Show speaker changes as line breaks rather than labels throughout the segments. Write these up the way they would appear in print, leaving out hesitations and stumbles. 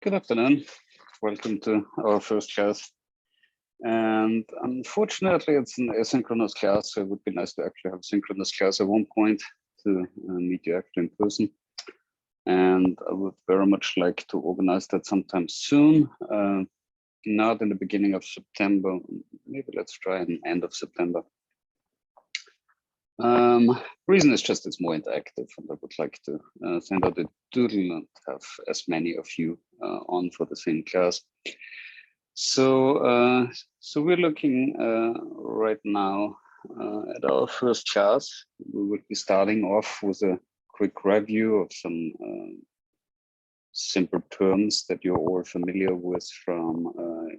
Good afternoon. Welcome to our first class. And unfortunately, it's an asynchronous class, so it would be nice to actually have a synchronous class at one point to meet you actually in person. And I would very much like to organize that sometime soon. Not in the beginning of September. Maybe let's try in the end of September. Reason is just it's more interactive, and I would like to send out a doodle and have as many of you on for the same class. So, so we're looking right now at our first class. We will be starting off with a quick review of some simple terms that you're all familiar with from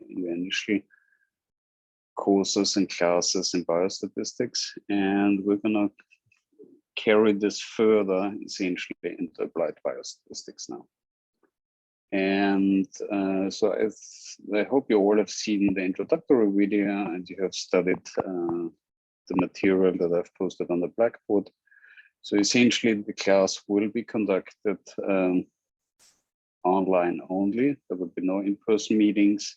your initial courses and classes in biostatistics, and we're going to carry this further essentially into applied biostatistics now. And so I hope you all have seen the introductory video and you have studied the material that I've posted on the Blackboard. So essentially the class will be conducted online only. There will be no in-person meetings.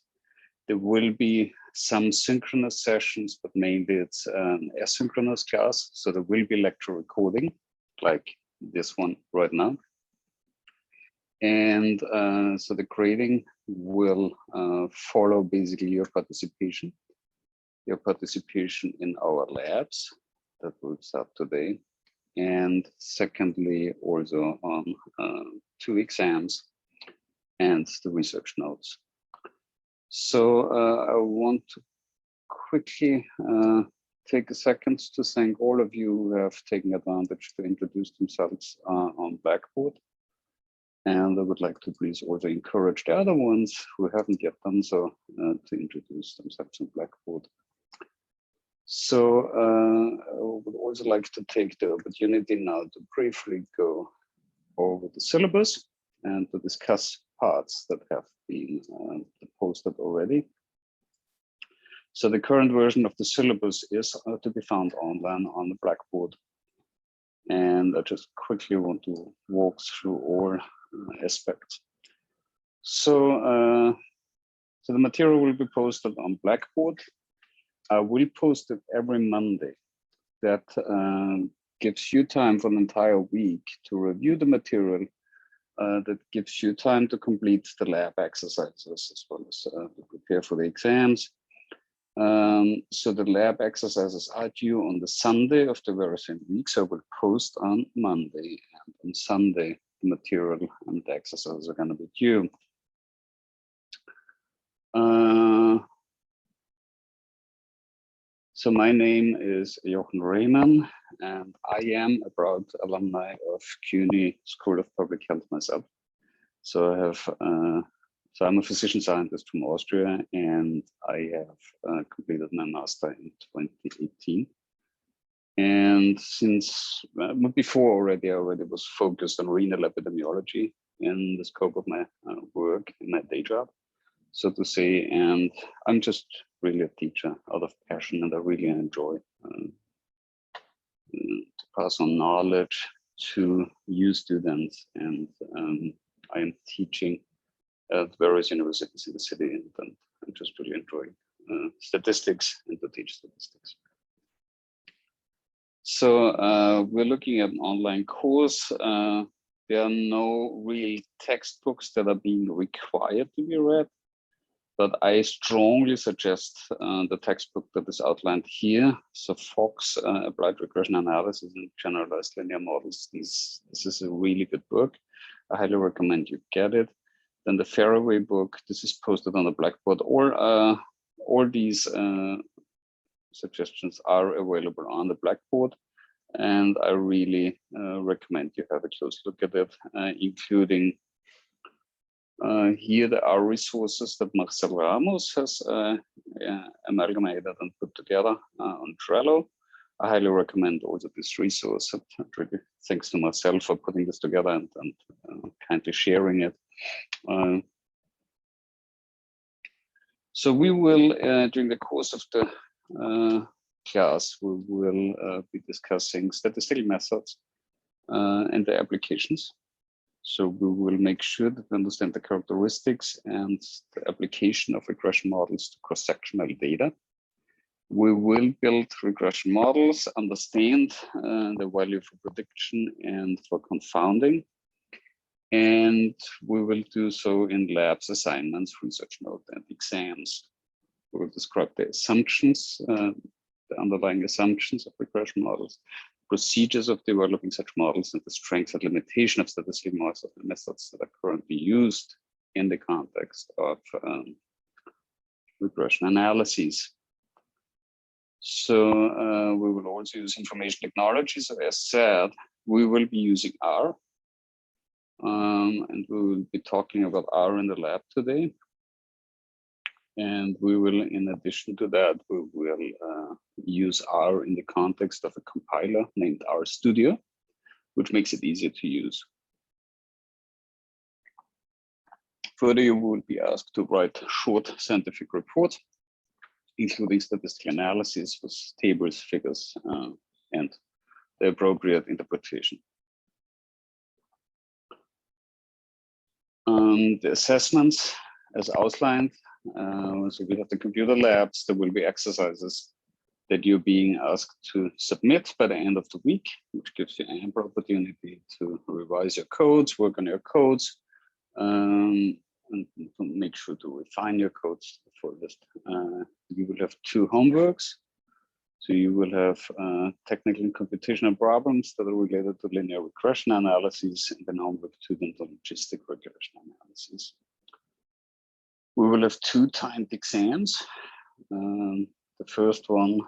There will be some synchronous sessions, but mainly it's an asynchronous class. So there will be lecture recording, like this one right now. And so the grading will follow basically your participation in our labs that will start today. And secondly, also on 2 exams and the research notes. So I want to quickly take a second to thank all of you who have taken advantage to introduce themselves on Blackboard. And I would like to please also encourage the other ones who haven't yet done so to introduce themselves on Blackboard. So I would also like to take the opportunity now to briefly go over the syllabus and to discuss parts that have been posted already. So the current version of the syllabus is to be found online on the Blackboard. And I just quickly want to walk through all aspects. So, so the material will be posted on Blackboard. I will post it every Monday. That gives you time for an entire week to review the material. That gives you time to complete the lab exercises as well as to prepare for the exams. So the lab exercises are due on the Sunday of the very same week. So I will post on Monday, and on Sunday the material and the exercises are going to be due. So my name is Jochen Rehmann, and I am a proud alumni of CUNY School of Public Health myself. So I have, so I'm a physician scientist from Austria, and I have completed my master in 2018. And since before already, I already was focused on renal epidemiology in the scope of my work in my day job, so to say. And I'm just really a teacher out of passion, and I really enjoy to pass on knowledge to you students. And I am teaching at various universities in the city, and I'm just really enjoying statistics and to teach statistics. So we're looking at an online course. There are no real textbooks that are being required to be read, but I strongly suggest the textbook that is outlined here. So Fox, Applied Regression Analysis and Generalized Linear Models. This is a really good book. I highly recommend you get it. Then the Faraway book, this is posted on the Blackboard. All these suggestions are available on the Blackboard, and I really recommend you have a close look at it, including here there are resources that Marcel Ramos has amalgamated and put together on Trello. I highly recommend also this resource. Really thanks to Marcel for putting this together and kindly sharing it. So we will, during the course of the class, we will be discussing statistical methods and their applications. So we will make sure that we understand the characteristics and the application of regression models to cross-sectional data. We will build regression models, understand the value for prediction and for confounding. And we will do so in labs, assignments, research notes, and exams. We will describe the assumptions, the underlying assumptions of regression models, procedures of developing such models, and the strengths and limitation of statistical methods that are currently used in the context of regression analyses. So we will also use information technology. So as said, we will be using R. And we will be talking about R in the lab today. And we will, in addition to that, we will use R in the context of a compiler named RStudio, which makes it easier to use. Further, you will be asked to write short scientific reports, including statistical analysis with tables, figures, and the appropriate interpretation. The assessments, as outlined, so we have the computer labs. There will be exercises that you're being asked to submit by the end of the week, which gives you ample opportunity to revise your codes, work on your codes, and to make sure to refine your codes for this. You will have 2 homeworks. So you will have technical and computational problems that are related to linear regression analysis, and then homework 2 then to logistic regression analysis. We will have 2 timed exams. The first one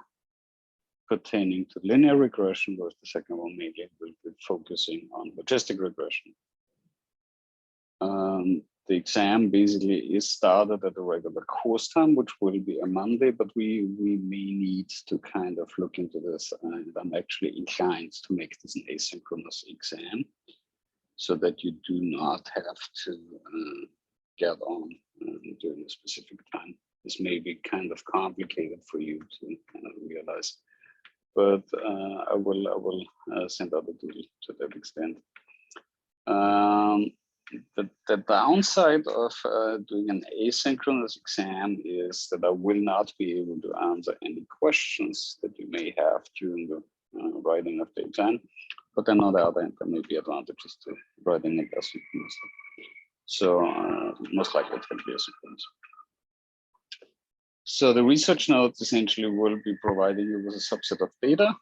pertaining to linear regression, whereas the second one mainly will be focusing on logistic regression. The exam basically is started at a regular course time, which will be a Monday, but we may need to kind of look into this, and I'm actually inclined to make this an asynchronous exam so that you do not have to get on during a specific time. This may be kind of complicated for you to realize, but I will send out a doodle to that extent. The downside of doing an asynchronous exam is that I will not be able to answer any questions that you may have during the writing of the exam. But then on the other hand, there may be advantages to writing it asynchronously. So most likely it will be asynchronous. So the research notes essentially will be providing you with a subset of data.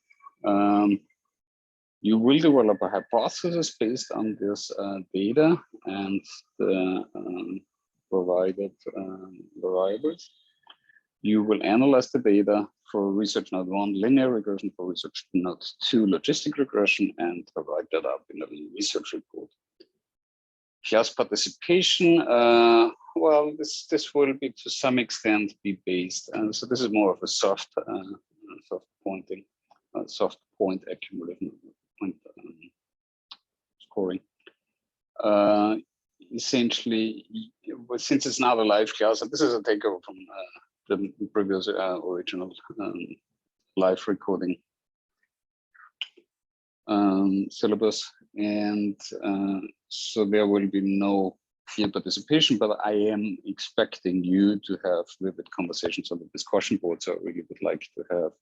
You will develop a hypothesis based on this data and the provided variables. You will analyze the data for research node 1 linear regression, for research node 2 logistic regression, and write that up in a research report. Class participation, well, this will be to some extent be based, so this is more of a soft pointing, soft point accumulative point scoring. Essentially, since it's not a live class, and this is a takeover from the previous original live recording syllabus, and so there will be no field participation, but I am expecting you to have vivid conversations on the discussion board. So I really would like to have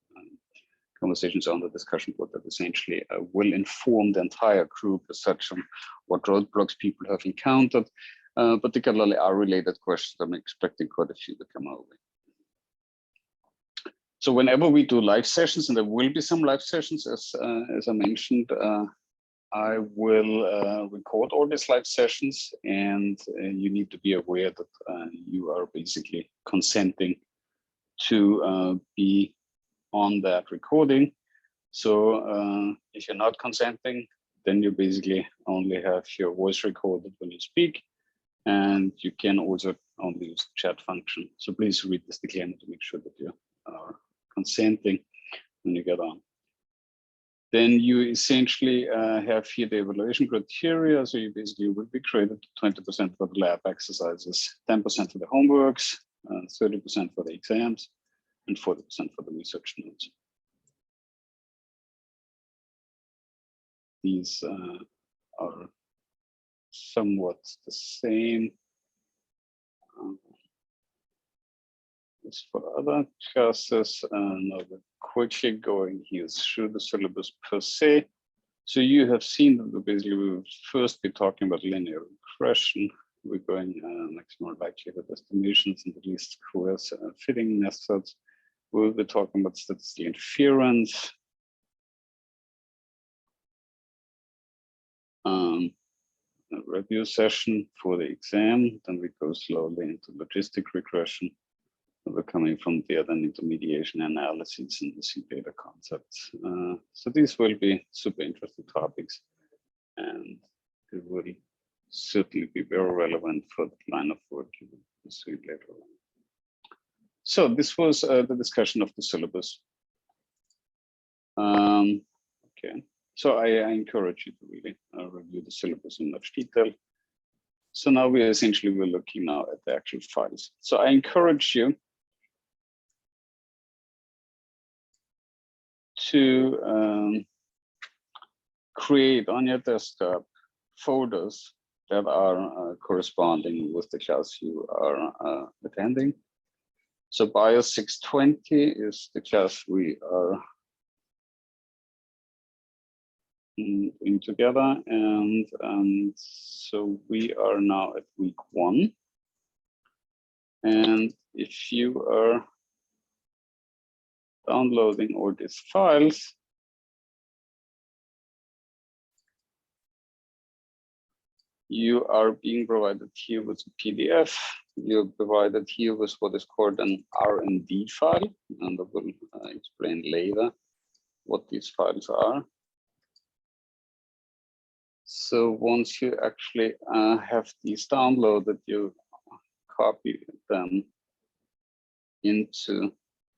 conversations on the discussion board that essentially will inform the entire group as such on what roadblocks people have encountered, particularly our related questions. I'm expecting quite a few to come our way. So whenever we do live sessions, and there will be some live sessions, as I mentioned, I will record all these live sessions, and you need to be aware that you are basically consenting to be on that recording. So if you're not consenting, then you basically only have your voice recorded when you speak, and you can also only use the chat function. So please read this disclaimer to make sure that you are consenting when you get on. Then you essentially have here the evaluation criteria. So you basically will be created 20% for the lab exercises, 10% for the homeworks, 30% for the exams, and 40% for the research notes. These are somewhat the same as for other classes. Now we're quickly going here through the syllabus per se. So you have seen that basically we will first be talking about linear regression. We're going maximum likelihood estimations and the least squares fitting methods. We'll be talking about statistical inference. A review session for the exam. Then we go slowly into logistic regression. We're coming from there then into mediation analysis and missing data concepts. So these will be super interesting topics, and it will certainly be very relevant for the line of work you will see later on. So this was the discussion of the syllabus. Okay, so I encourage you to really review the syllabus in much detail. So now we're looking now at the actual files. So I encourage you to create on your desktop folders that are corresponding with the class you are attending. So BIOS620 is the class we are in together, and so we are now at week 1. And if you are downloading all these files, you are being provided here with a PDF. You're provided here with what is called an R&D file, and I will explain later what these files are. So once you actually have these downloaded, you copy them into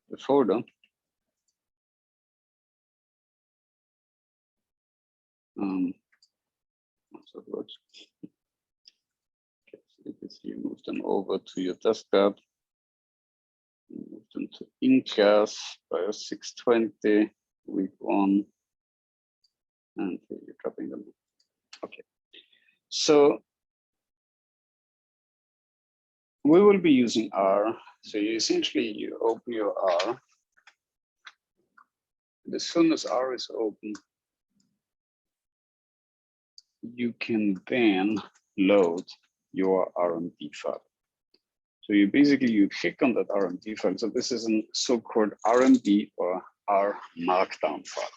the folder. So it works. Okay, so you move them over to your desktop. You move them to in class BIOS620 week 1, and here you're copying them. Okay, so we will be using R. So you open your R. And as soon as R is open, you can then load your R&D file. So you click on that R&D file. So this is a so-called R&D or R Markdown file.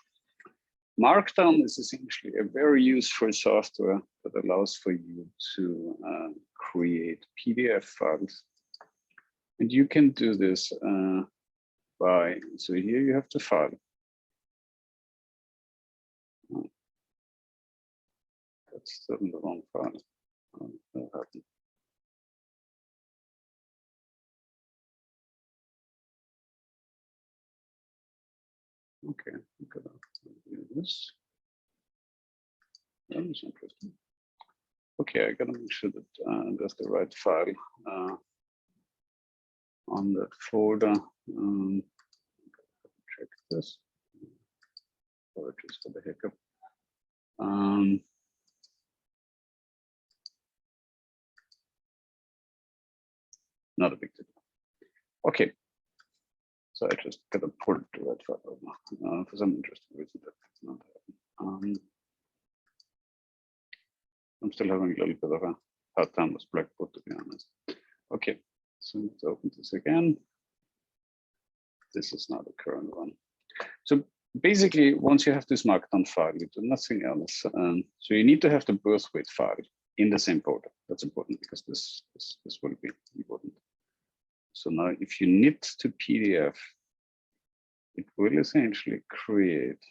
Markdown is essentially a very useful software that allows for you to create PDF files. And you can do this so here you have the file. That's still the wrong file. Okay, I'm gonna do this. That is interesting. Okay, I gotta make sure that there's the right file on that folder. Check this. Apologies for the hiccup. Not a big deal. Okay. So I just gotta pull the right file over for some interesting reason that's not happening. I'm still having a little bit of a hard time with Blackboard, to be honest. Okay, so let's open this again. This is not the current one. So basically, once you have this Markdown file, you do nothing else. So you need to have the birth weight file in the same folder. That's important because this will be important. So now if you knit to PDF, it will essentially create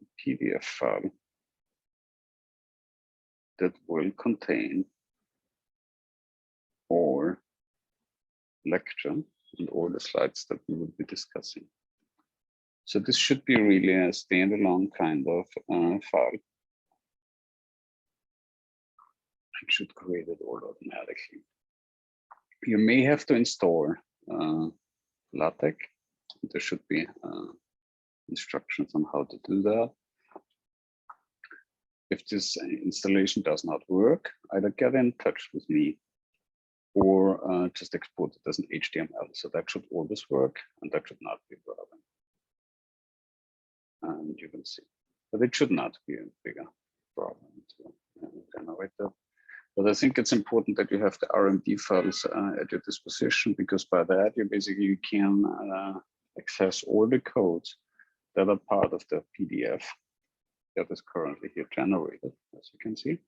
a PDF file that will contain all lecture and all the slides that we will be discussing. So this should be really a standalone kind of file. It should create it all automatically. You may have to install LaTeX. There should be instructions on how to do that. if this installation does not work, either get in touch with me or just export it as an HTML. So that should always work, and that should not be a problem. And you can see, but it should not be a bigger problem to generate that. But I think it's important that you have the RMD files at your disposition, because by that you can access all the codes that are part of the PDF that is currently here generated, as you can see.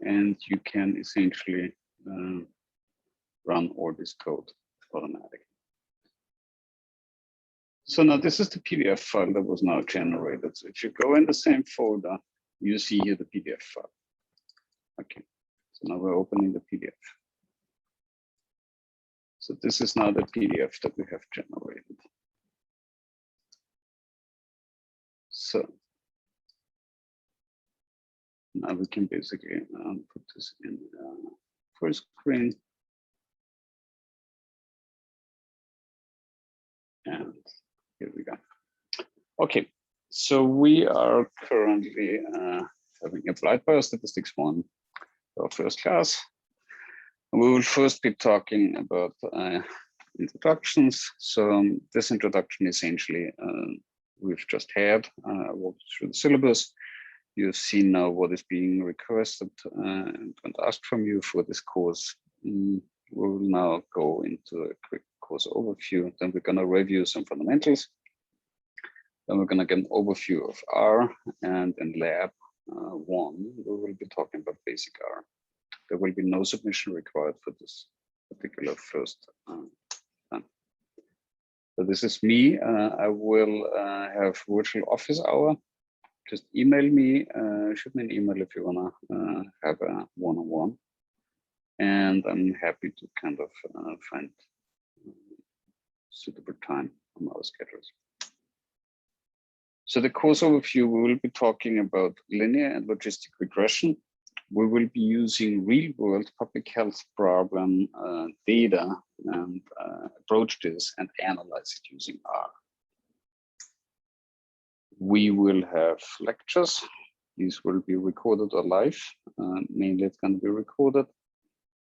And you can essentially run all this code automatically. So now this is the PDF file that was now generated. So if you go in the same folder, you see here the PDF file. Okay, so now we're opening the PDF. So this is now the PDF that we have generated. So now we can basically put this in full screen. And here we go. Okay, so we are currently having applied biostatistics 1, our first class. We will first be talking about introductions. So this introduction essentially we've just had walked through the syllabus. You've seen now what is being requested and asked from you for this course. We will now go into a quick course overview. Then we're going to review some fundamentals. Then we're going to get an overview of R, and in lab 1, we will be talking about basic R. There will be no submission required for this particular first time. So this is me. I will have virtual office hour. Just email me, shoot me an email if you wanna have a one-on-one. And I'm happy to kind of find suitable time on our schedules. So the course overview, we will be talking about linear and logistic regression. We will be using real-world public health problem data and approach this and analyze it using R. We will have lectures. These will be recorded or live. Mainly it's going to be recorded.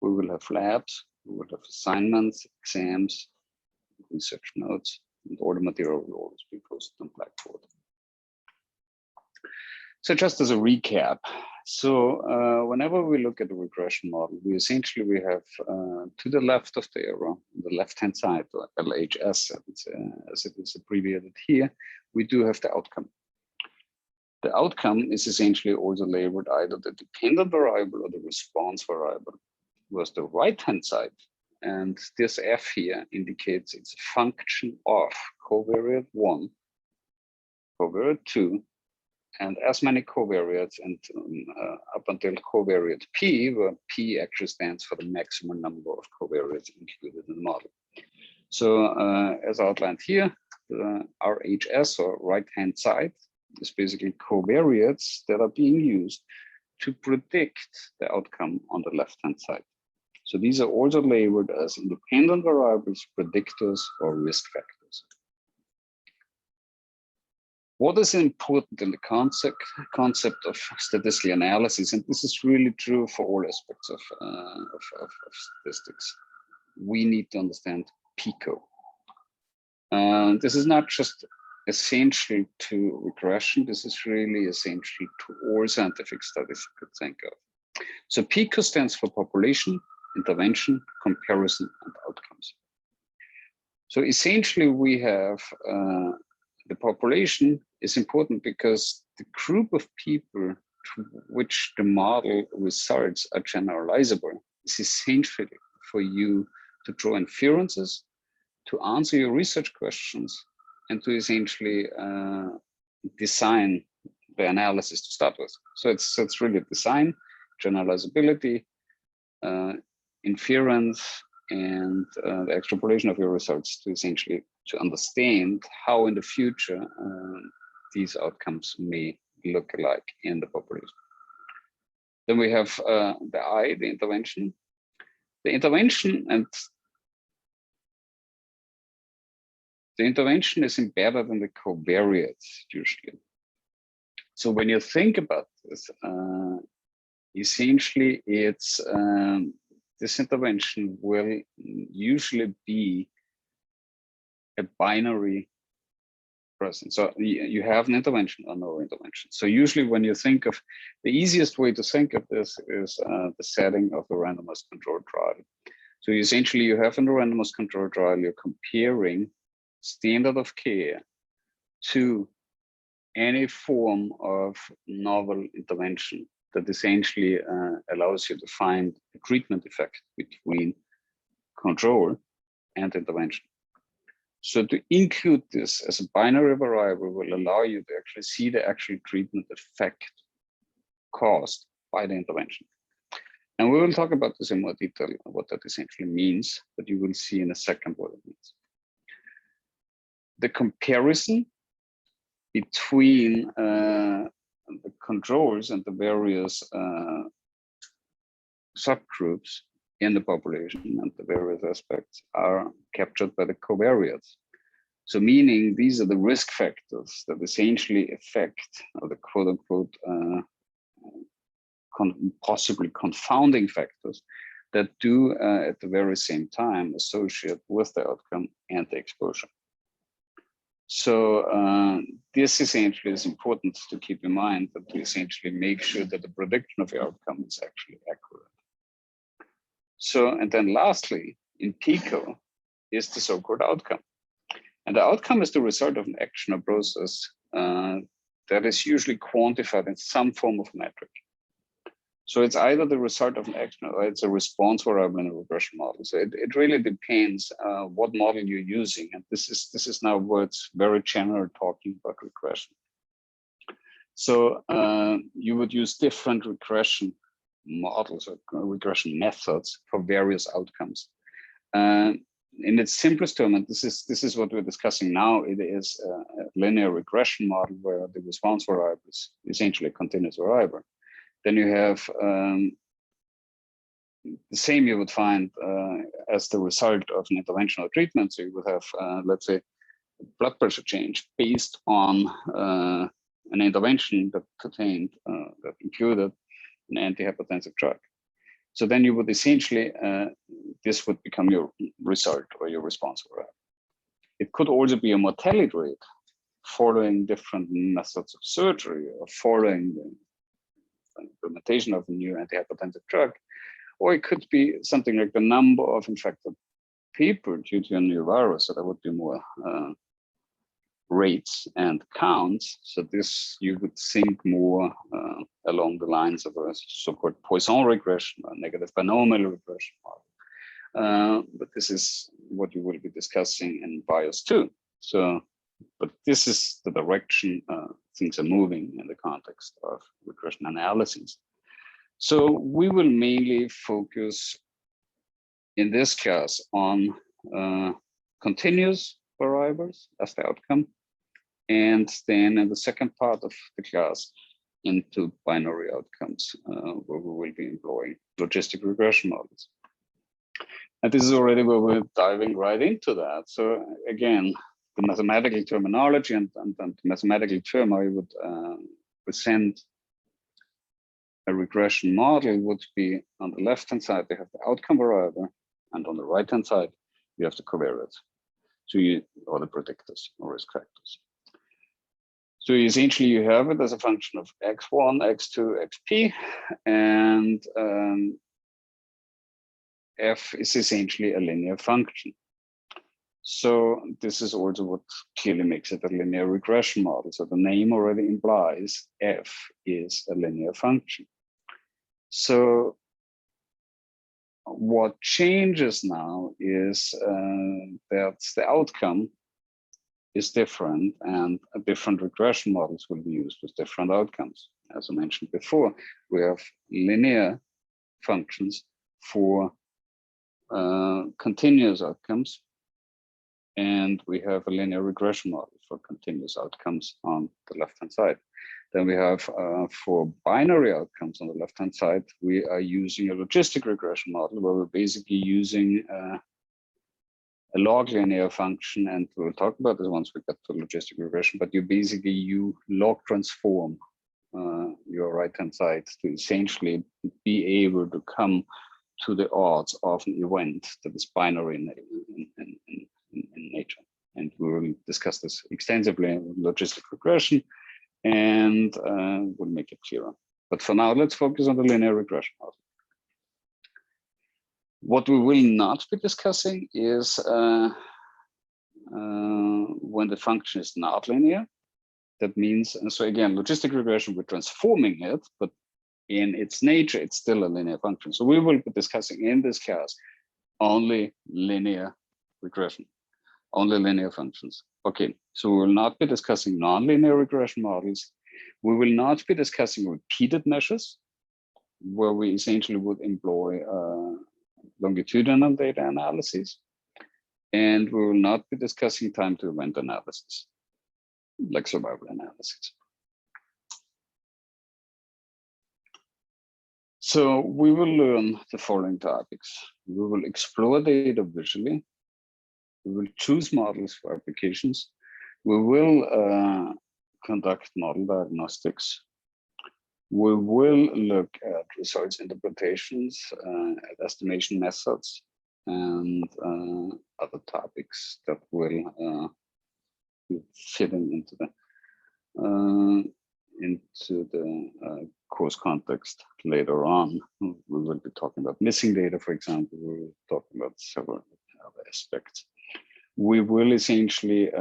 We will have labs. We will have assignments, exams, research notes, and all the material will always be posted on Blackboard. So just as a recap, so whenever we look at the regression model, we essentially have to the left of the arrow, on the left-hand side, or LHS as it is abbreviated here, we do have the outcome. The outcome is essentially also labeled either the dependent variable or the response variable. Whereas the right-hand side, and this F here indicates it's a function of covariate 1, covariate 2, and as many covariates, and up until covariate P, where P actually stands for the maximum number of covariates included in the model. So as outlined here, the RHS, or right-hand side, is basically covariates that are being used to predict the outcome on the left-hand side. So these are also labeled as independent variables, predictors, or risk factors. What is important in the concept of statistical analysis, and this is really true for all aspects of statistics, we need to understand PICO. This is not just essential to regression, this is really essential to all scientific studies you could think of. So PICO stands for population, intervention, comparison, and outcomes. So essentially we have the population is important because the group of people to which the model results are generalizable is essential for you to draw inferences, to answer your research questions, and to essentially design the analysis to start with. So it's really design, generalizability, inference, and the extrapolation of your results to essentially to understand how in the future these outcomes may look like in the population. Then we have the I, the intervention. The intervention is embedded in the covariates usually. So when you think about this, essentially it's this intervention will usually be a binary present. So you have an intervention or no intervention. So usually when you think of, the easiest way to think of this is the setting of a randomized controlled trial. So essentially you have in a randomized controlled trial, you're comparing standard of care to any form of novel intervention that essentially allows you to find a treatment effect between control and intervention. So to include this as a binary variable will allow you to actually see the actual treatment effect caused by the intervention. And we will talk about this in more detail, what that essentially means, but you will see in a second what it means. The comparison between the controls and the various subgroups in the population and the various aspects are captured by the covariates. So meaning these are the risk factors that essentially affect, or the quote unquote, possibly confounding factors that do at the very same time associate with the outcome and the exposure. So this essentially is important to keep in mind, that to essentially make sure that the prediction of the outcome is actually accurate. So, and then lastly, in PICO is the so-called outcome. And the outcome is the result of an action or process that is usually quantified in some form of metric. So it's either the result of an action or it's a response variable in a regression model. So it really depends what model you're using. And this is now where it's very general talking about regression. So you would use different regression models or regression methods for various outcomes. In its simplest term, and this is what we're discussing now, it is a linear regression model where the response variable is essentially a continuous variable. Then you have the same you would find as the result of an interventional treatment. So you would have, let's say, blood pressure change based on an intervention that contained, that included an antihypertensive drug. So then you would essentially, this would become your result or your response variable. It could also be a mortality rate following different methods of surgery or following the implementation of a new antihypertensive drug, or it could be something like the number of infected people due to a new virus. So there would be more rates and counts. So this you would think more along the lines of a so-called Poisson regression or negative binomial regression model. But this is what you will be discussing in BIOS2. So, but this is the direction things are moving in the context of regression analysis. So we will mainly focus in this class on continuous variables as the outcome, and then in the second part of the class into binary outcomes, where we will be employing logistic regression models. And this is already where we're diving right into that. So again, the mathematical terminology and the mathematical term I would present a regression model would be on the left-hand side, they have the outcome variable, and on the right-hand side, you have the covariates. So you, or the predictors or risk factors. So essentially you have it as a function of x1, x2, xp, and f is essentially a linear function. So this is also what clearly makes it a linear regression model. So the name already implies f is a linear function. So what changes now is that the outcome is different, and different regression models will be used with different outcomes. As I mentioned before, we have linear functions for continuous outcomes, and we have a linear regression model for continuous outcomes on the left-hand side. Then we have for binary outcomes on the left-hand side, we are using a logistic regression model where we're basically using a log linear function, and we'll talk about this once we get to logistic regression, but you basically, you log transform right-hand side to essentially be able to come to the odds of an event that is binary in nature. And we will discuss this extensively in logistic regression, and we'll make it clearer. But for now, let's focus on the linear regression model. What we will not be discussing is when the function is not linear. That means, and so again, logistic regression, we're transforming it, but in its nature, it's still a linear function. So we will be discussing in this class only linear regression, only linear functions. Okay, so we will not be discussing nonlinear regression models. We will not be discussing repeated measures, where we essentially would employ longitudinal data analysis. And we will not be discussing time to event analysis, like survival analysis. So we will learn the following topics. We will explore data visually. We will choose models for applications. We will conduct model diagnostics. We will look at results interpretations, at estimation methods, and other topics that will be fitting into the course context later on. We will be talking about missing data, for example. We will talk about several other aspects. We will essentially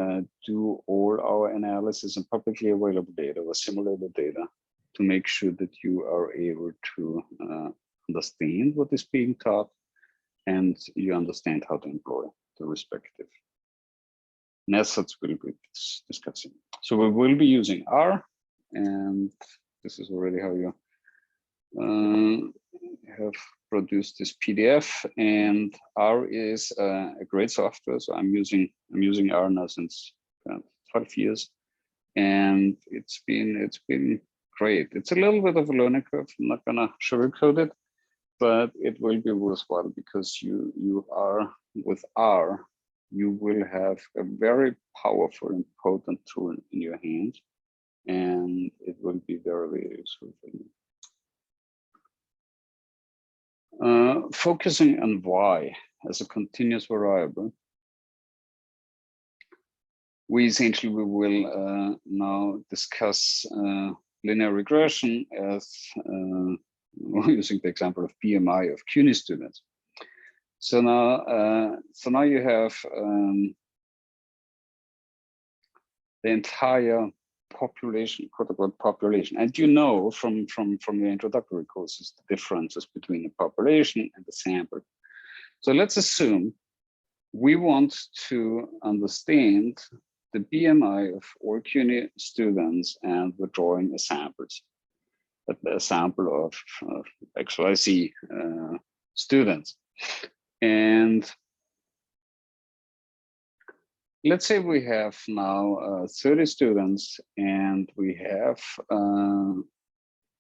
do all our analysis and publicly available data or simulated data to make sure that you are able to understand what is being taught and you understand how to employ the respective methods we'll be discussing. So we will be using R, and this is already how you have produced this PDF. And R is a great software. So I'm using R now since 12 years, and it's been great. It's a little bit of a learning curve. I'm not gonna sugarcoat it, but it will be worthwhile because you are with R, you will have a very powerful and potent tool in your hand, and it will be very, very useful for you. Focusing on Y as a continuous variable, we will now discuss linear regression as using the example of BMI of CUNY students. So now you have the entire population, quote-unquote population, and you know from your introductory courses the differences between the population and the sample. So let's assume we want to understand the BMI of all CUNY students, and we're drawing a sample of XYZ students. And let's say we have now 30 students, and we have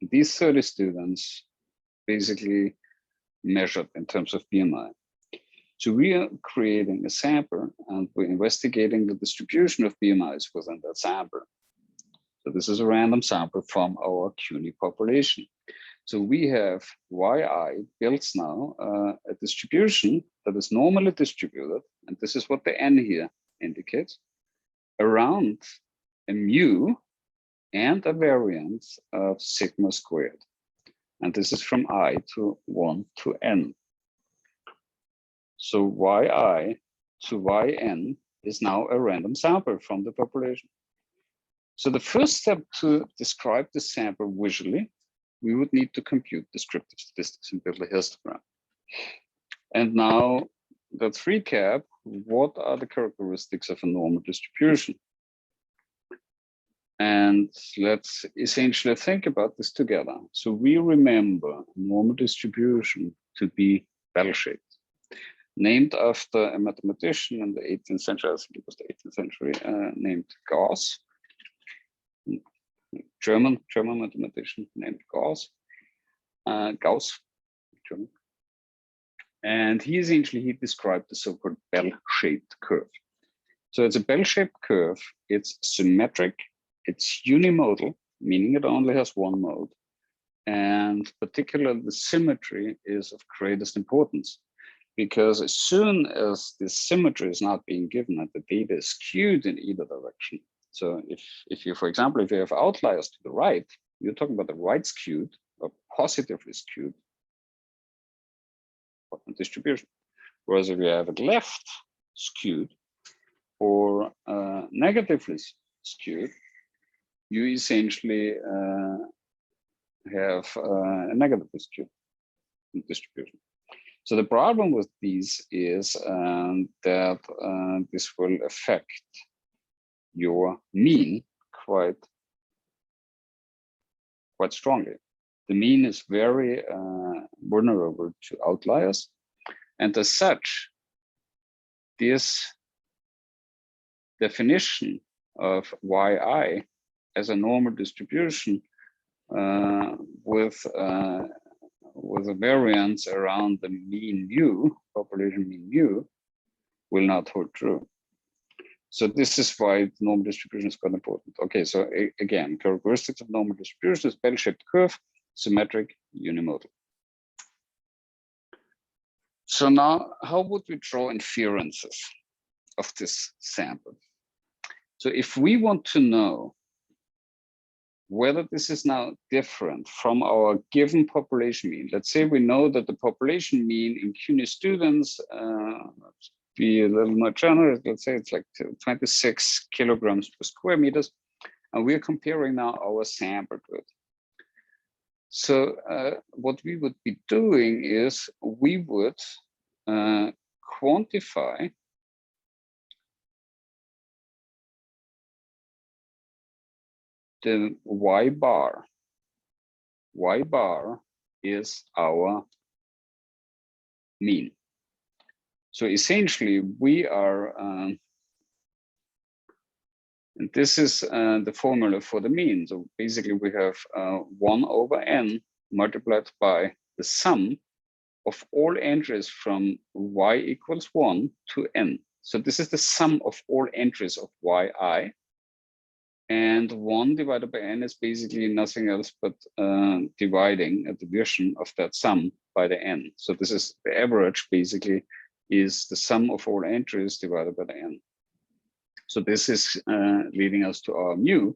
these 30 students basically measured in terms of BMI. So we are creating a sample, and we're investigating the distribution of BMIs within that sample. So this is a random sample from our CUNY population. So we have YI builds now a distribution that is normally distributed, and this is what the N here indicates, around a mu and a variance of sigma squared. And this is from I to 1 to N. So YI to YN is now a random sample from the population. So the first step to describe the sample visually, we would need to compute descriptive statistics and build a histogram. And now let's recap. What are the characteristics of a normal distribution? And let's essentially think about this together. So we remember normal distribution to be bell-shaped, named after a mathematician in the 18th century, I think it was the 18th century, named Gauss. German mathematician named Gauss, German. And he described the so-called bell-shaped curve. So it's a bell-shaped curve. It's symmetric. It's unimodal, meaning it only has one mode. And particularly the symmetry is of greatest importance, because as soon as this symmetry is not being given and the data is skewed in either direction. So if you, for example, if you have outliers to the right, you're talking about the right skewed or positively skewed distribution. Whereas if you have it left skewed or negatively skewed, you essentially have a negatively skewed distribution. So the problem with these is that this will affect your mean quite strongly. The mean is very vulnerable to outliers, and as such, this definition of yi as a normal distribution with a variance around the mean mu, population mean mu, will not hold true. So this is why normal distribution is quite important. Okay, so again, characteristics of normal distribution is bell-shaped curve, symmetric, unimodal. So now, how would we draw inferences of this sample? So if we want to know whether this is now different from our given population mean, let's say we know that the population mean in CUNY students, let's be a little more generous, let's say it's like 26 kilograms per square meters, and we're comparing now our sample to it. So what we would be doing is we would quantify the y bar. Y bar is our mean. So essentially we are, and this is the formula for the mean. So basically we have 1 over n multiplied by the sum of all entries from y equals 1 to n. So this is the sum of all entries of yi. And 1 divided by n is basically nothing else but dividing a division of that sum by the n. So this is the average, basically, is the sum of all entries divided by the n. So this is leading us to our mu.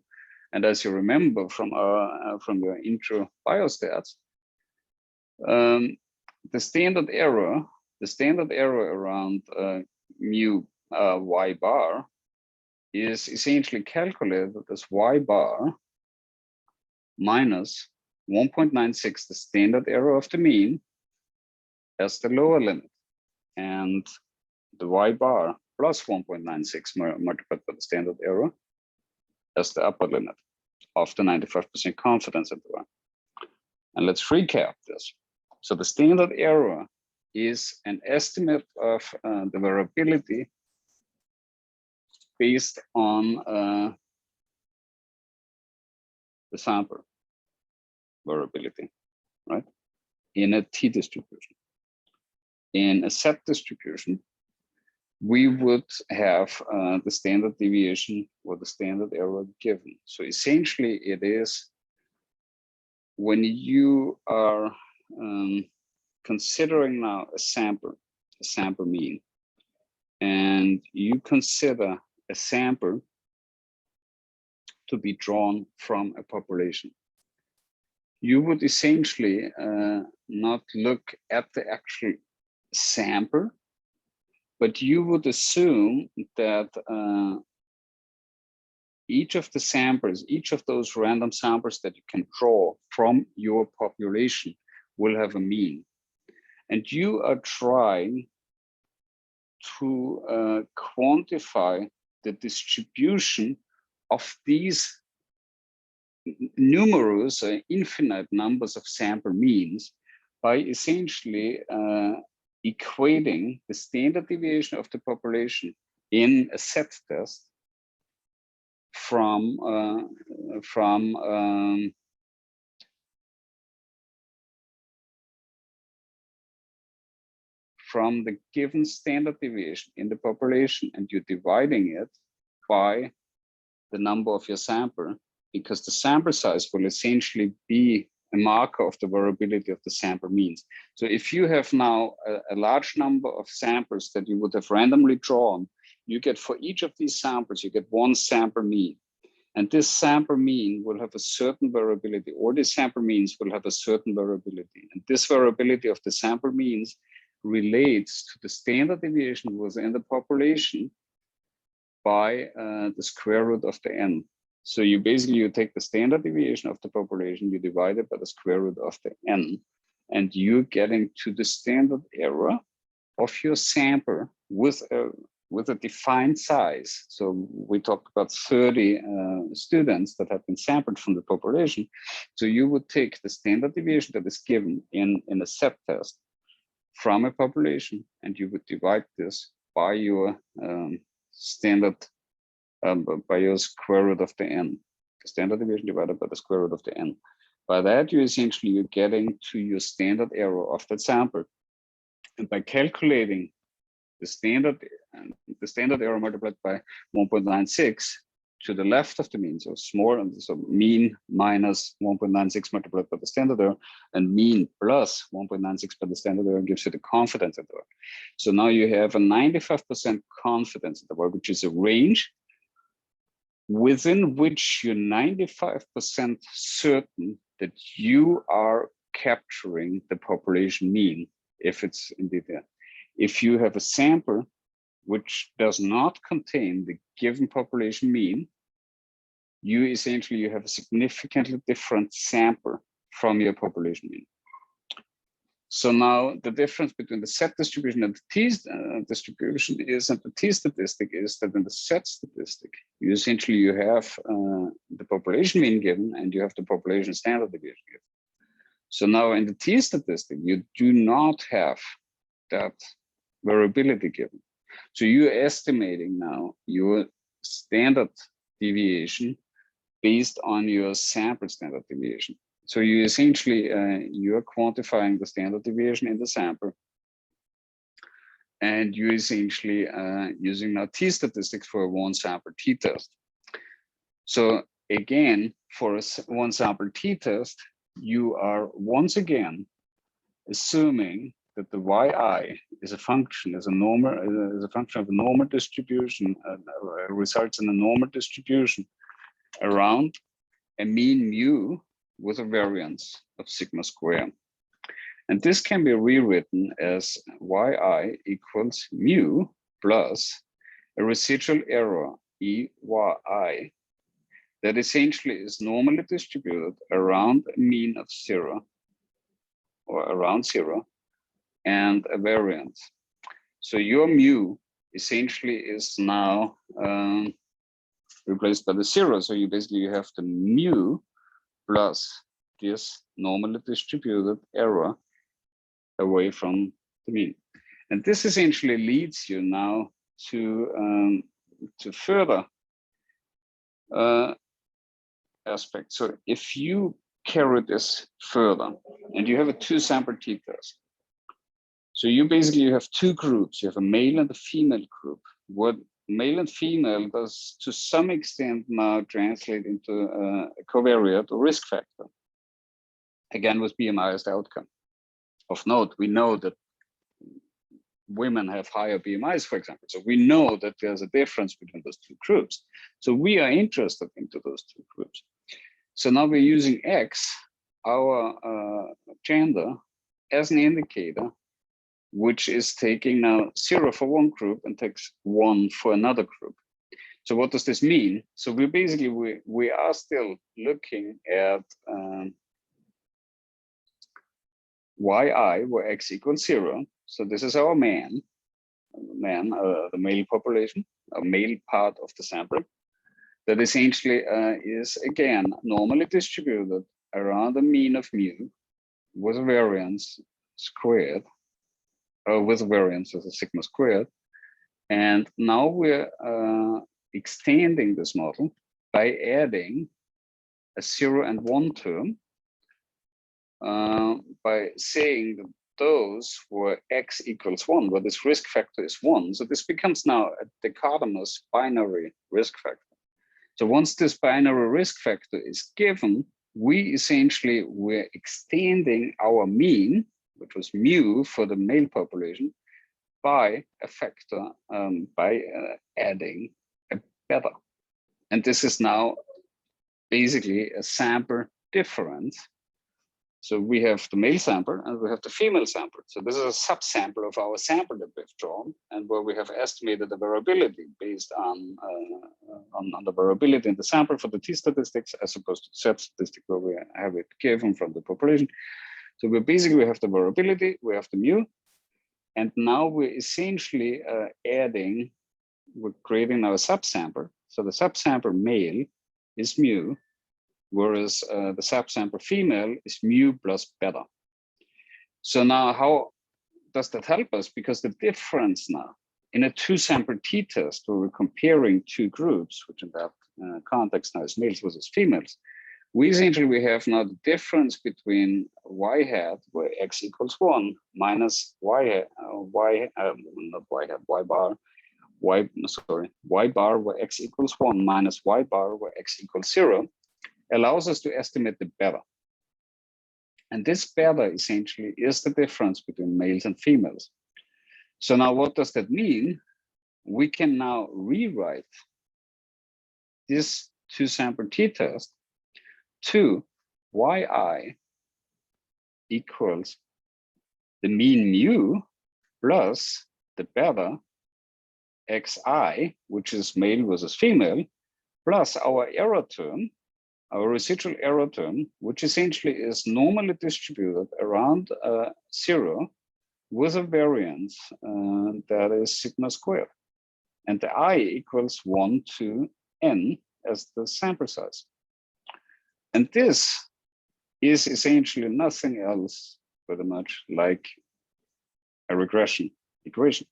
And as you remember from your intro biostats, the standard error around mu y bar is essentially calculated as y bar minus 1.96, the standard error of the mean, as the lower limit, and the y bar plus 1.96 multiplied by the standard error as the upper limit of the 95% confidence interval. And let's recap this. So the standard error is an estimate of the variability based on the sample variability, right? In a t distribution. In a set distribution, we would have the standard deviation or the standard error given. So essentially it is when you are considering now a sample mean, and you consider a sample to be drawn from a population, you would essentially not look at the actual sample, but you would assume that each of the samples, each of those random samples that you can draw from your population will have a mean. And you are trying to quantify the distribution of these numerous infinite numbers of sample means by essentially equating the standard deviation of the population in a set test from the given standard deviation in the population, and you're dividing it by the number of your sample, because the sample size will essentially be a marker of the variability of the sample means. So if you have now a large number of samples that you would have randomly drawn, you get for each of these samples, you get one sample mean. And this sample mean will have a certain variability, or the sample means will have a certain variability. And this variability of the sample means relates to the standard deviation within the population by the square root of the n. So you take the standard deviation of the population, you divide it by the square root of the n, and you're getting to the standard error of your sample with a defined size. So we talked about 30 students that have been sampled from the population. So you would take the standard deviation that is given in a set test from a population, and you would divide this by your standard, by your square root of the n. The standard deviation divided by the square root of the n. By that, you're getting to your standard error of that sample. And by calculating the standard error multiplied by 1.96 to the left of the mean, so mean minus 1.96 multiplied by the standard error, and mean plus 1.96 by the standard error gives you the confidence interval. So now you have a 95% confidence interval, which is a range within which you're 95% certain that you are capturing the population mean, if it's indeed there. If you have a sample which does not contain the given population mean, you have a significantly different sample from your population mean. So now the difference between the set distribution and the t distribution is, and the t statistic is that in the set statistic, you have the population mean given and you have the population standard deviation given. So now in the t statistic, you do not have that variability given. So you're estimating now your standard deviation based on your sample standard deviation. So you you're quantifying the standard deviation in the sample, and you essentially using now t statistics for a one sample t-test. So again, for a one sample t-test, you are once again assuming that the yi is a function of a normal distribution, results in a normal distribution around a mean mu with a variance of sigma square. And this can be rewritten as yi equals mu plus a residual error EYI that essentially is normally distributed around a mean of 0 or around 0 and a variance. So your mu essentially is now replaced by the 0. So you have the mu plus this normally distributed error away from the mean. And this essentially leads you now to further aspects. So if you carry this further and you have a two sample t-test, so you have two groups. You have a male and a female group. What male and female does to some extent now translate into a covariate or risk factor. Again, with BMI as the outcome. Of note, we know that women have higher BMIs, for example. So we know that there's a difference between those two groups. So we are interested into those two groups. So now we're using X, our gender, as an indicator, which is taking now 0 for one group and takes 1 for another group. So what does this mean? So we are still looking at yi, where x equals 0. So this is our the male population, a male part of the sample, that essentially is again normally distributed around the mean of mu with a variance squared, with a variance of a sigma squared. And now we're extending this model by adding a 0 and 1 term, by saying that those where x equals 1, where this risk factor is 1. So this becomes now a dichotomous binary risk factor. So once this binary risk factor is given, we're extending our mean, which was mu for the male population, by a factor, by adding a beta. And this is now basically a sample difference. So we have the male sample and we have the female sample. So this is a subsample of our sample that we've drawn, and where we have estimated the variability based on the variability in the sample for the t statistics, as opposed to the z statistic where we have it given from the population. So we basically have the variability, we have the mu, and now we're essentially we're creating our subsample. So the subsample male is mu, whereas the subsample female is mu plus beta. So now how does that help us? Because the difference now in a two-sample t-test where we're comparing two groups, which in that context now is males versus females, we have now the not y bar where x equals 1 minus y bar where x equals 0, allows us to estimate the beta. And this beta essentially is the difference between males and females. So now what does that mean? We can now rewrite this two-sample t-test to yi equals the mean mu plus the beta xi, which is male versus female, plus our error term, our residual error term, which essentially is normally distributed around 0 with a variance that is sigma squared. And the I equals 1 to n as the sample size. And this is essentially nothing else pretty much like a regression equation.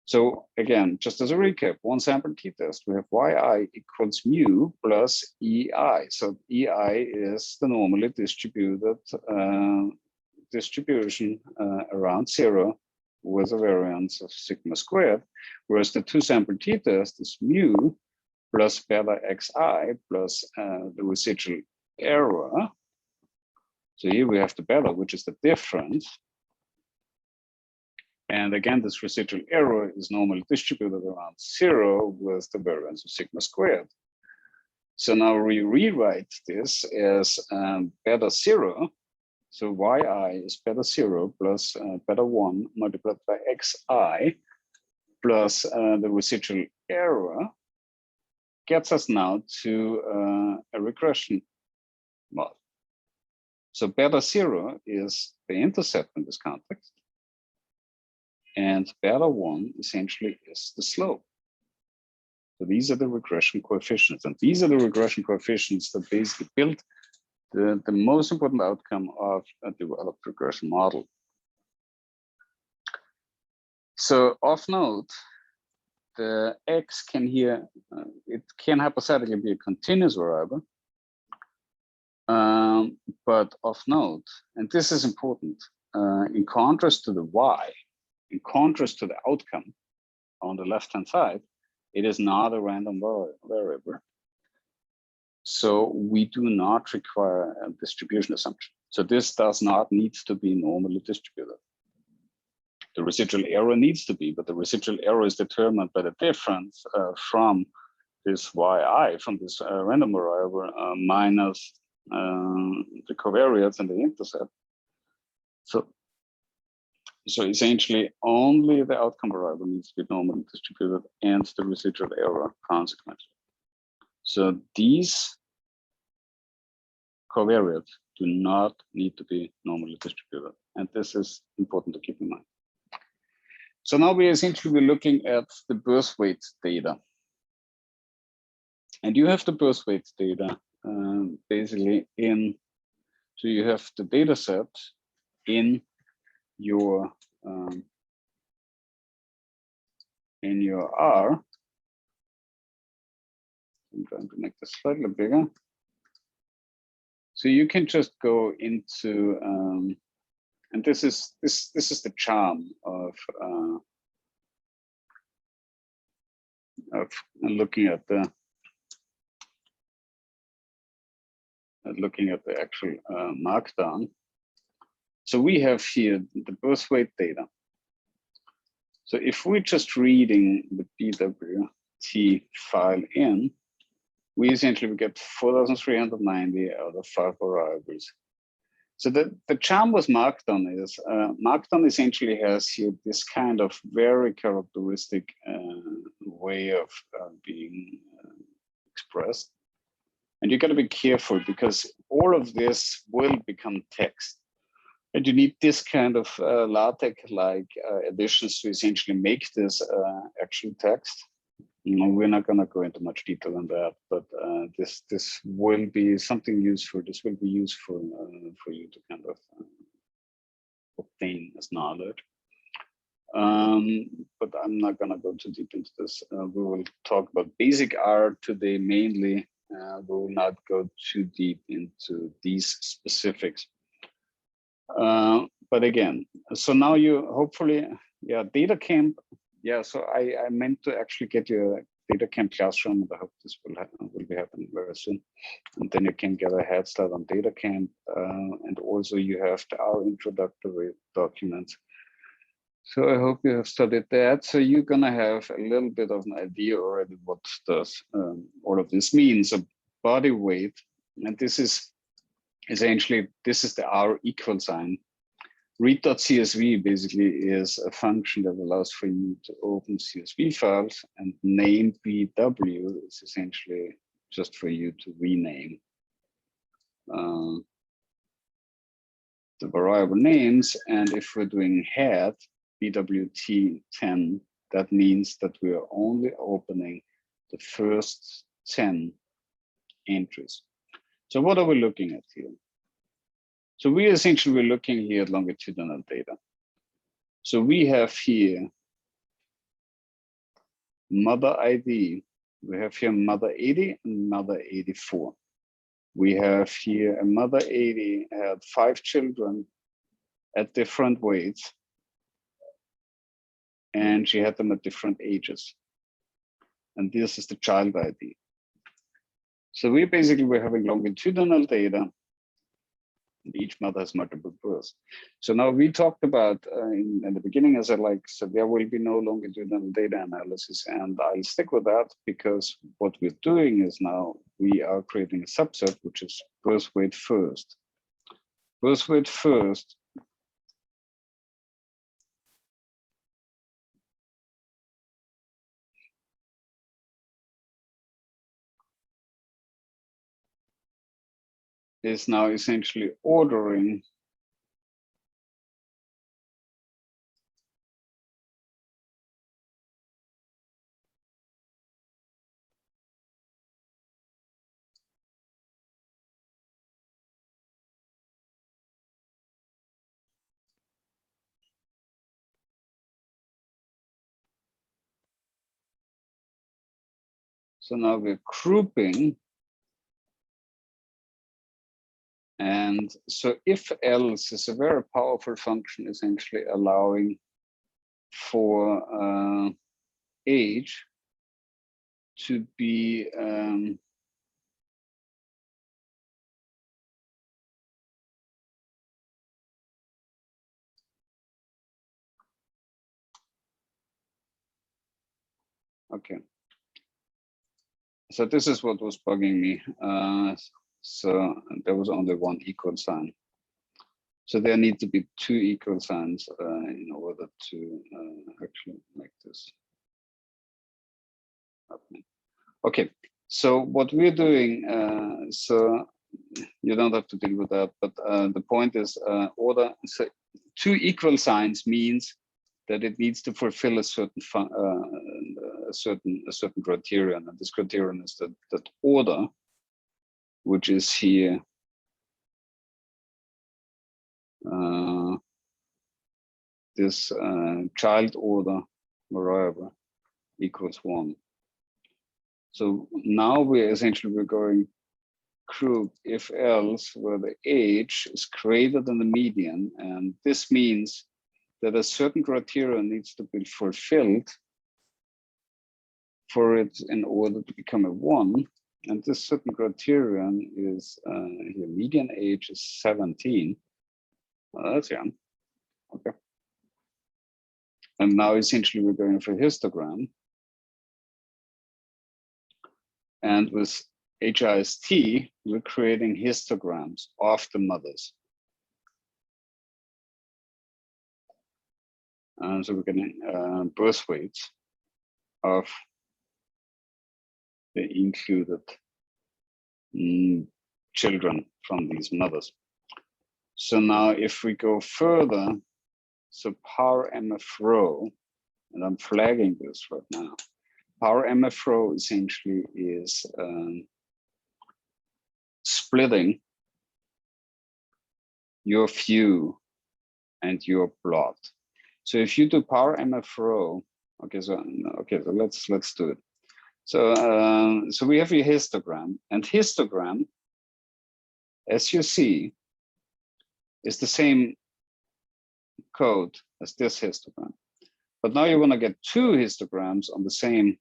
So again, just as a recap, one sample t-test, we have yi equals mu plus ei. So ei is the normally distributed distribution around 0 with a variance of sigma squared, whereas the two-sample t-test is mu plus beta xi plus the residual error. So here we have the beta, which is the difference. And again, this residual error is normally distributed around 0 with the variance of sigma squared. So now we rewrite this as beta 0. So yi is beta 0 plus beta 1 multiplied by xi plus the residual error gets us now to a regression model. So beta 0 is the intercept in this context. And beta 1 essentially is the slope. So these are the regression coefficients. And these are the regression coefficients that basically build the most important outcome of a developed regression model. So of note, the x can here, it can hypothetically be a continuous variable. But of note, and this is important, in contrast to the y, in contrast to the outcome on the left-hand side, it is not a random variable. So we do not require a distribution assumption. So this does not need to be normally distributed. The residual error needs to be, but the residual error is determined by the difference from this yi, from this random variable, minus the covariates and the intercept. So essentially, only the outcome variable needs to be normally distributed and the residual error consequently. So these covariates do not need to be normally distributed. And this is important to keep in mind. So now we essentially be looking at the birth weight data. And you have the birth weight data basically so you have the data set in your R. I'm trying to make this slightly bigger. So you can just go into, and this is the charm of looking at the looking at the actual markdown. So we have here the birth weight data. So if we're just reading the BWT file in, we essentially get 4,390 out of 5 variables. So the charm with Markdown is, Markdown essentially has here this kind of very characteristic way of being expressed. And you got to be careful because all of this will become text. And you need this kind of LaTeX-like additions to essentially make this actual text. You know, we're not going to go into much detail on that, but this will be something useful. This will be useful for you to kind of obtain as knowledge. But I'm not going to go too deep into this. We will talk about basic R today mainly. We will not go too deep into these specifics. But again, so now you hopefully, yeah, data camp. Yeah, so I meant to actually get you a data camp classroom, and I hope this will be happening very soon. And then you can get a head start on data camp, and also you have our introductory documents. So I hope you have studied that. So you're gonna have a little bit of an idea already what does all of this mean. So body weight, and this is essentially, this is the R equal sign. Read.csv basically is a function that allows for you to open CSV files, and name BW is essentially just for you to rename the variable names. And if we're doing head BWT10, that means that we are only opening the first 10 entries. So what are we looking at here? So we essentially we're looking here at longitudinal data. So we have here mother ID. We have here mother 80 and mother 84. We have here a mother 80 had 5 children at different weights, and she had them at different ages. And this is the child ID. So we're having longitudinal data. Each mother has multiple births. So now we talked about in the beginning, as I so there will be no longitudinal data analysis, and I'll stick with that because what we're doing is now we are creating a subset, which is birth weight first. Birth weight first is now essentially ordering so now we're grouping. And so if else is a very powerful function, essentially allowing for age to be okay. So this is what was bugging me. So there was only one equal sign. So there need to be 2 equal signs in order to actually make this happen. Okay, so what we're doing, so you don't have to deal with that, but the point is order. So 2 equal signs means that it needs to fulfill a certain certain criterion, and this criterion is that order, which is here this child order variable equals 1. So now we're going group if else where the age is greater than the median, and this means that a certain criterion needs to be fulfilled for it in order to become a 1. And this certain criterion is here, median age is 17. Well, that's young. Okay. And now essentially we're going for histogram. And with HIST, we're creating histograms of the mothers. And so we're getting birth weights of the included children from these mothers. So now if we go further, so power MF row, and I'm flagging this right now, power MF row essentially is splitting your view and your plot. So if you do power MF row, okay, so let's do it. So so we have a histogram, and histogram, as you see, is the same code as this histogram. But now you want to get two histograms on the same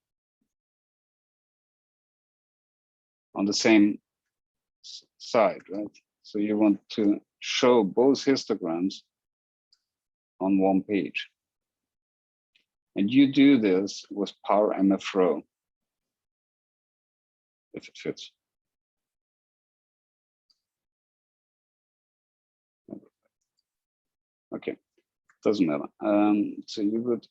side, right? So you want to show both histograms on one page. And you do this with power MF row, if it fits. Okay, doesn't matter. So you would,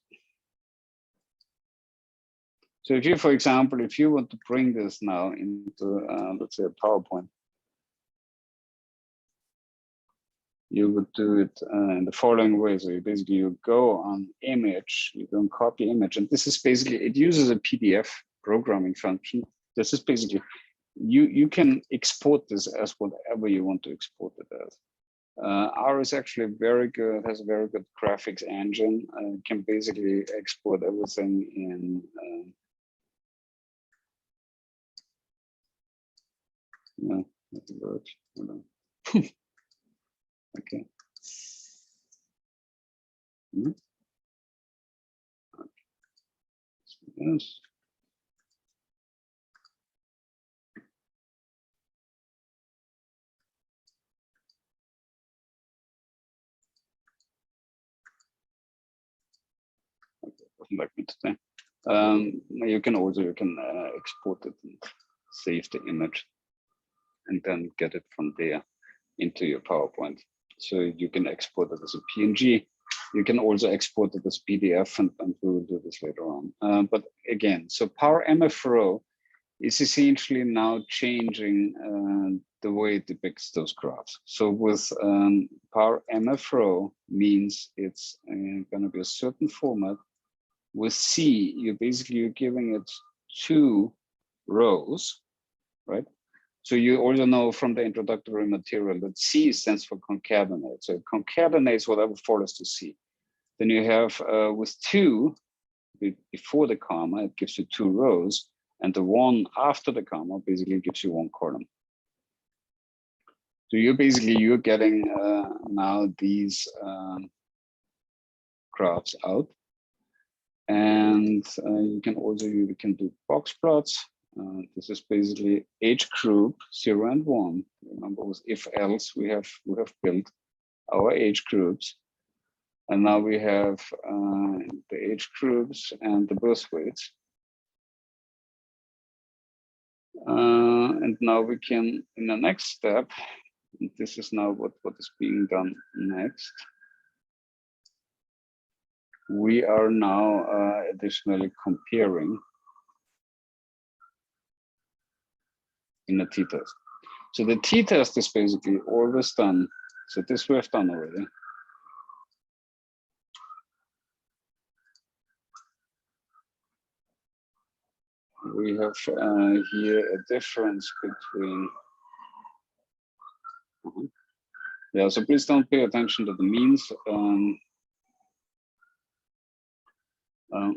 so if you, for example, if you want to bring this now into, let's say a PowerPoint, you would do it in the following way. So you basically, you go on image, you go on copy image, and this is basically, it uses a PDF programming function. This is basically, you can export this as whatever you want to export it as. R is actually very good, has a very good graphics engine, can basically export everything in no, not the word. Okay. Yes. Okay, doesn't like me today. You can export it and save the image, and then get it from there into your PowerPoint. So you can export it as a PNG. You can also export it as PDF, and we will do this later on. But again, so power MF row is essentially now changing the way it depicts those graphs. So with power MF row means it's going to be a certain format. With C, you're giving it 2 rows, right? So you also know from the introductory material that C stands for concatenate. So it concatenates whatever follows to C. Then you have with 2, before the comma, it gives you 2 rows, and the one after the comma basically gives you 1 column. So you're getting now these graphs out. And you can do box plots. This is basically age group 0 and 1. Remember, with if else we have built our age groups, and now we have the age groups and the birth weights. And now we can, in the next step, this is now what is being done next. We are now additionally comparing in a t-test. So the t-test is basically always done. So this we have done already. We have here a difference between, yeah, so please don't pay attention to the means.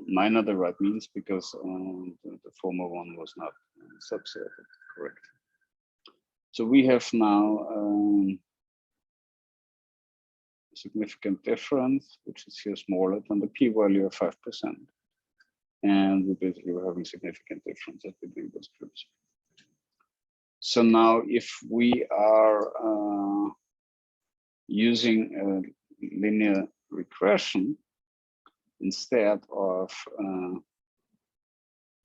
Mine are the right means because the former one was not subsetted correct. So we have now a significant difference, which is here smaller than the p-value of 5%. And we basically were having significant differences between those groups. So now if we are using a linear regression instead of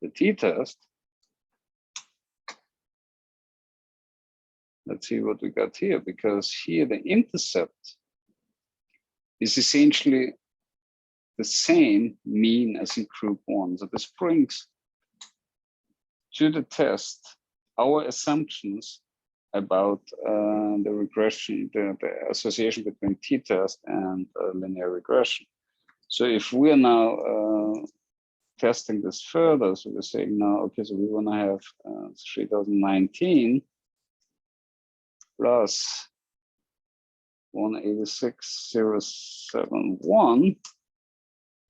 the t-test, let's see what we got here, because here the intercept is essentially the same mean as in group 1. So this brings to the test our assumptions about the regression, the association between t-test and linear regression. So if we're now testing this further, so we're saying now, okay, so we want to have 3019 plus 186,071.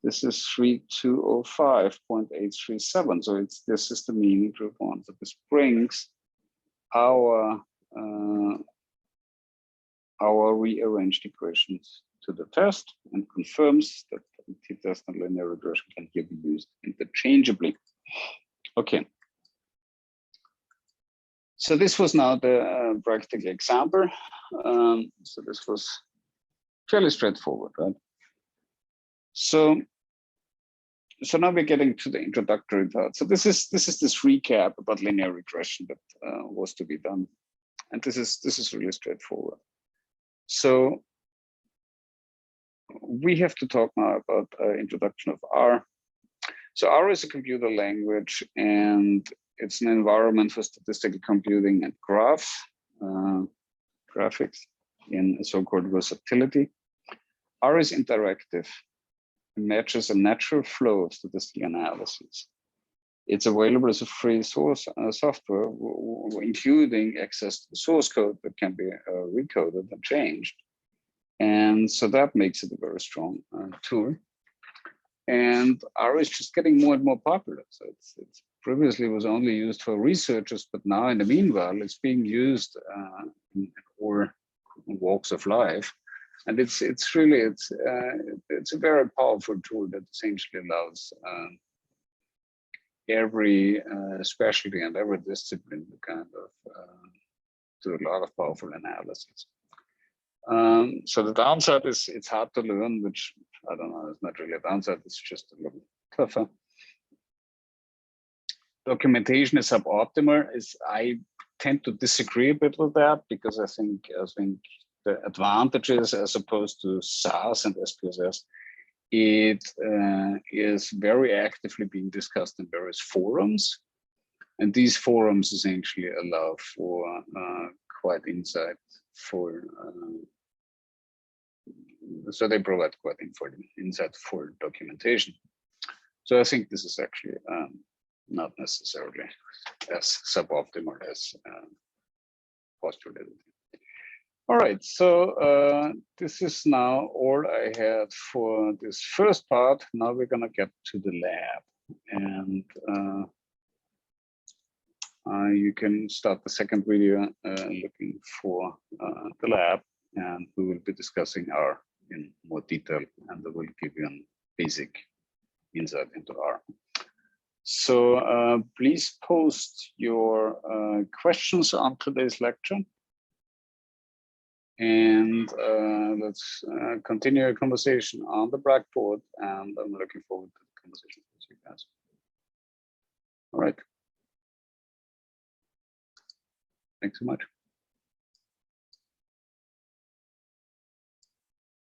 This is 3205.837. So this is the mean in group 1. So this brings our rearranged equations to the test and confirms that t-test and linear regression can here be used interchangeably. Okay. So this was now the practical example. So this was fairly straightforward, right? So now we're getting to the introductory part. So this is this recap about linear regression that was to be done, and this is really straightforward. So we have to talk now about introduction of R. So R is a computer language, and it's an environment for statistical computing and graphics in so-called versatility. R is interactive. It matches a natural flow of statistical analysis. It's available as a free source software, including access to the source code that can be recoded and changed. And so that makes it a very strong tool. And R is just getting more and more popular. So it's previously was only used for researchers, but now in the meanwhile, it's being used in all walks of life. And it's a very powerful tool that essentially allows every specialty and every discipline to kind of do a lot of powerful analysis. So the downside is it's hard to learn, which I don't know, it's not really a downside, it's just a little tougher. Documentation is suboptimal. I tend to disagree a bit with that, because I think the advantages as opposed to SAS and SPSS, it is very actively being discussed in various forums. And these forums essentially allow for quite insightful, so they provide quite insightful documentation. So I think this is actually not necessarily as suboptimal as postulated. All right, so this is now all I had for this first part. Now we're gonna get to the lab, and you can start the second video looking for the lab, and we will be discussing R in more detail, and I will give you a basic insight into R. So please post your questions on today's lecture. And let's continue a conversation on the Blackboard, and I'm looking forward to the conversation with you guys. All right. Thanks so much.